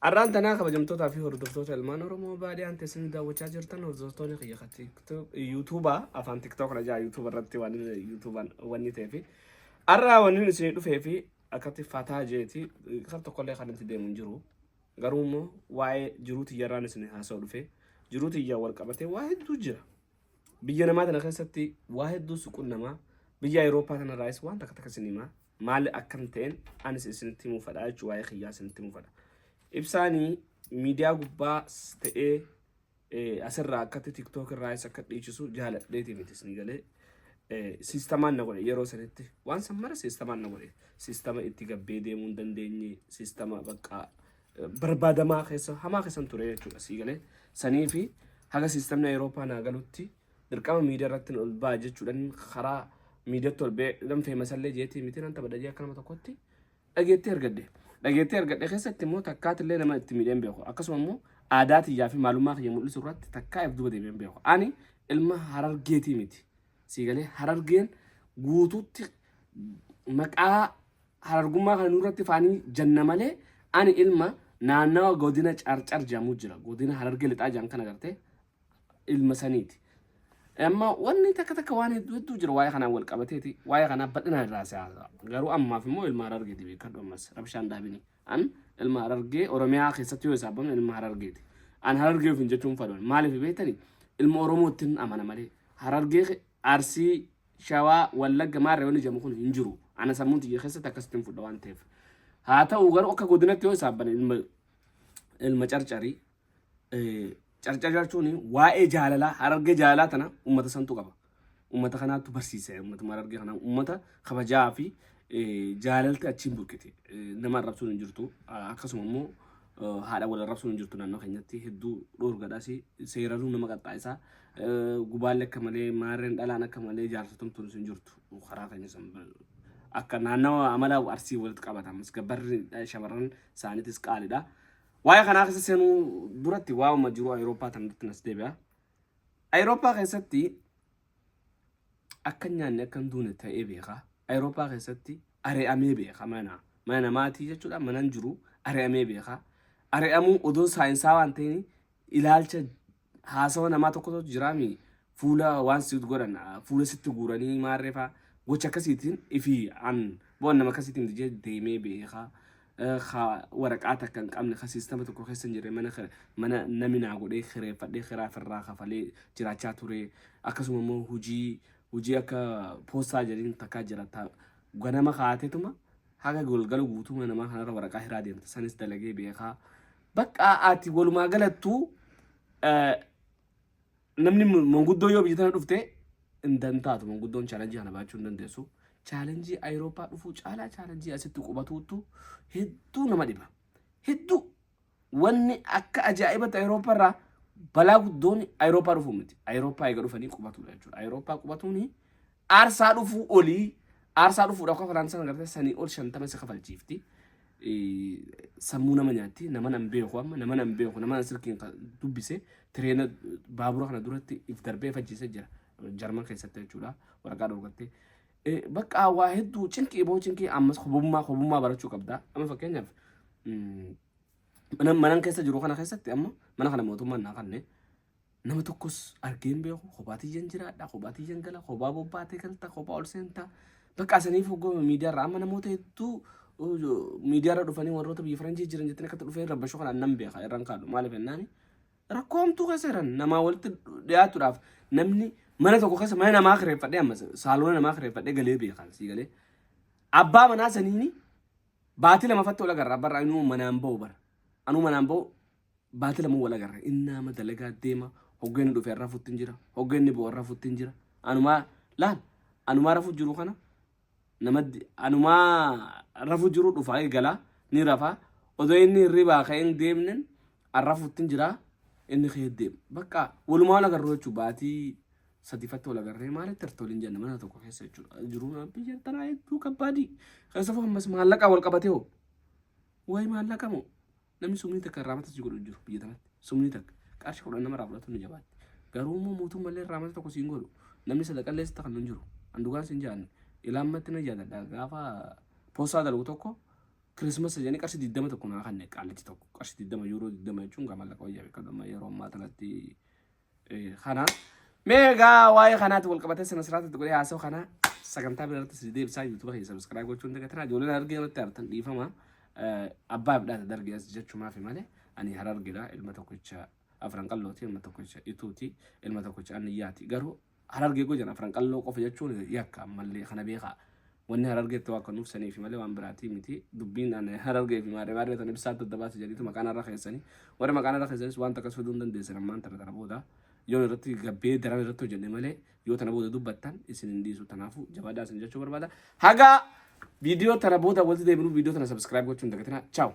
Arraan tanaa kabajamtootaa fi hordoftoota ilmaan Oromoo baadiyyaa teessanii daawwachaa jirtan hordoftoonni kiyya yuutuubaa afaan tiktook rajaa yuutuuba irratti waan yuutuubaan wanni ta'ee fi arraa wanni isin dhufee fi akkatti fataa jeeti kan tokkollee kan itti deemu jiru garuu immoo waa'ee jiruuti yarraan isin haasa'u dhufee jiruuti iyyaa wal qabatee waa hedduu jira biyya namaa tana keessatti waa hedduu suquun namaa biyya Awurooppaa tana raayis waan takka takka isin himaa maali akkam ta'een anis isinitti himuu fedha jechuu waa'ee kiyyaa isinitti himuu fedha. Ibsaanii miidiyaa gubbaa ta'ee asirraa akkatti tiktook irraa isa akka dhiichisu jaaladheeti miti isin galee siistamaan na godhe yeroo sanitti waan san mara siistamaan na godhe siistama itti gabbee deemuu hin dandeenye siistama bakka barbaadamaa keessa hamaa keessan ture jechuudha sii galee sanii fi haga siistamni Awurooppaa naa galutti dirqama miidiyaa irratti ol ba'a jechuudhaan karaa miidiyaatti ol ba'ee lamfee masallee jeetii miti nan tapha dhagee akka nama tokkotti dhageetti argadde. Dhageetti argadhe keessatti immoo takkaat illee nama itti miidheen beeku akkasuma immoo aadaa tiyyaa fi maalummaa kiyya mul'isu irratti takkaa if duba deebi'een beeku ani ilma Harargeetii miti sii galee Harargeen guutuutti maqaa Harargummaa kana nurratti faanii janna malee ani ilma naannawa godina Carcar jedhamu jira godina Harargee lixaa jedhan kana gartee ilma saniiti. Amma wanni takka waan hedduu jira waa'ee kanaan wal qabateeti waa'ee kanaa bal'inaan irraa siyaasa garuu ammaaf immoo ilma Harargeeti beekadhu ammas rabshaan dhaabini an ilma Harargee Oromiyaa keessatti yoo isaabamne ilma Harargeeti an Harargee ofin jechuun fadhan maaliif beektani ilma Oromootti amana malee Harargee Arsii Shawaa Wallagga maarree wanni jedhamu kun hin jiru ana sammuun tiyya keessatti akkasitti fudha waan ta'eef haa ta'u garuu akka godinatti yoo isaabban ilma Carcarii Carcar jechuun waa'ee jaalalaa Harargee jaalalaa tana uummata santu qaba. Uummata kanaatu barsiisa. Uummata Harargee kana uummata kabajaa fi jaalalti achiin burkite. Nama arrabsuun hin jirtu. Akkasuma immoo haadha wal arrabsuun hin jirtu naannoo keenyatti hedduu dhoorgadhaas seeraluu nama qaxxaayisaa gubaallee akka malee maarreen dhalaan akka malee jaarsatumtuun hin jirtu. Karaa keenya san akka naannoo amala Arsii walitti qabatamas gabbarri shamarran isaaniitis qaaliidha. Waa'ee kanaa keessa seenuu duratti waa'uma jiru Awurooppaa tanatti nas deebi'a. Awurooppaa keessatti akka nyaanni akka hin duune ta'ee beeka. Awurooppaa keessatti ari'amee beeka mana namaatii jechuudha manan jiru ari'amee beeka. Ari'amuu odoo saayinsaa waan ta'in ilaalcha haasawa namaa tokkotu jiraami fuula waan sitti godhan fuula sitti guuranii maarreefaa gocha akkasiitiin ifi an boon nama akkasiitiin deemee beeka. Waraqaa takka hin qabne siistama tokko keessa hin jirre mana namni naa godhee kireeffadhee kiraa firraa kafalee jiraachaa ture akkasuma immoo hojii akka poostaa jedhanii takkaa jiraata ganama kaateetuma haga golgala guutuma namaa kanarra waraqaa hiraa deemta sanis dalagee beekaa bakka ati walumaa galattuu namni manguddoo yoo biyya tana dhufte hin dantaatu manguddoon chaalenjii kana baachuu hin dandeessu. Challenge Awurooppaa dhufuu caalaa challenge asitti qubatuutu hedduu nama dhiba. Hedduu wanni akka ajaa'ibatti Awurooppaa irraa balaa guddoon Awurooppaa dhufuu miti. Awurooppaa eega dhufanii qubatudha jechuudha. Awurooppaa qubatuuni aarsaa dhufuu olii aarsaa dhufuudhaaf kafalaan sana gartee sanii ol 50 isa kafalchiifti. Sammuu nama nyaatti nama nan beeku amma nama nan beeku nama sirkiin dubbise tireena baabura kana duratti if darbee fachiisee jira. Jarman keessatti jechuudha. Waraqaa dhorgattee bakka waa hedduu cinqii ammas hubummaa barachuu qabda. Amma fakkeenyaaf manan keessa jiru kana keessatti amma mana kana mootummaan naa kanne nama tokkos argeen beeku kophaatiyyan jiraadha kophaatiyyan gala kophaa bobbaatee galta kophaa ol seenta bakka saniif hoggoo miidiyaarra amma namoota hedduu miidiyaarra dhufanii warroota biyya Faranjii jiran jettanii akka dhufee rabbashoo kana nan beeka irraan kaadhu maaliif jennaani rakkoomtuu keessa jiran namaa walitti dhiyaatuudhaaf namni mana tokko keessa mana namaa kireeffadhee ammas saaloona namaa kireeffadhee galee beekan sii galee abbaa manaa saniini baatii lama fattoo lagarraa barra anuu manaan ba'u bara anuu manaan ba'u baatii lama wal agarra innaa ma dalagaa deema hoggeenni dhufee irraa futtiin jira hoggeenni bo'oo irraa futtiin jira anumaa rafuu jiru kana namatti anumaa rafuu jiru dhufaa eegalaa ni rafaa odoo inni hirribaa ka'een deemnen arraa futtiin jira inni ka'ee deema bakka walumaa wal agarroo jechuu baatii sadifatti wal agarree maalitti irtooliin jenna mana tokko keessa jechuudha jiru biyya tanaa hedduu kabbaadii keessafuu ammas maallaqaa wal qabatee hoo wayi maallaqa moo namni sumni takka irraamata si godhu jiru biyya tanatti sumni takka qarshii fudhan nama irraa fudhatu ni jabaatti garuu immoo mootummallee irraamata tokko siin godhu namni sadaqallee sitta kan hin jiru handugaan siin jaanne ilaammatti na jaalladha gaafa poostaa dalagu tokko Christmas jeni qarshii 20 tokko naa kan qaallichi tokko qarshii 20 euro 20 jechuun gama laqa wayyaa beekama yeroo ammaa kanatti kana meegaa waa'ee kanaatti wal qabatee sana sirraatti godhee haasa'u kana sagantaa biraatti si deebisaa YouTube keessaa subscribe gochuun dagatanaa ijoolleen argee irratti artan dhiifama abbaa bidhaata dargee as jechuumaaf malee ani harargeedha ilma tokkicha afran qallooti ilma tokkicha ituuti ilma tokkicha anniyyaati garuu harargee gojan afran qalloo qofa jechuun yakka mallee kana beekaa wanni harargeetti waa kan nuufsanii fi malee waan biraatii miti dubbiin harargee fi maaree tan ibsaatti adda baasa jedhitu maqaan irra keessanii warri maqaan irra keessanis waan takkas fiduu hin dandeessan ammaan tana booda yoo irratti gabbee daran irratti hojjenne malee yoo tana booda dubbattan isin hin dhiisu tanaafu jabaadhaa isin jechuu barbaada haga viidiyoo tana booda walitti deebinu viidiyoo tana subscribe gochuun dagatina ciao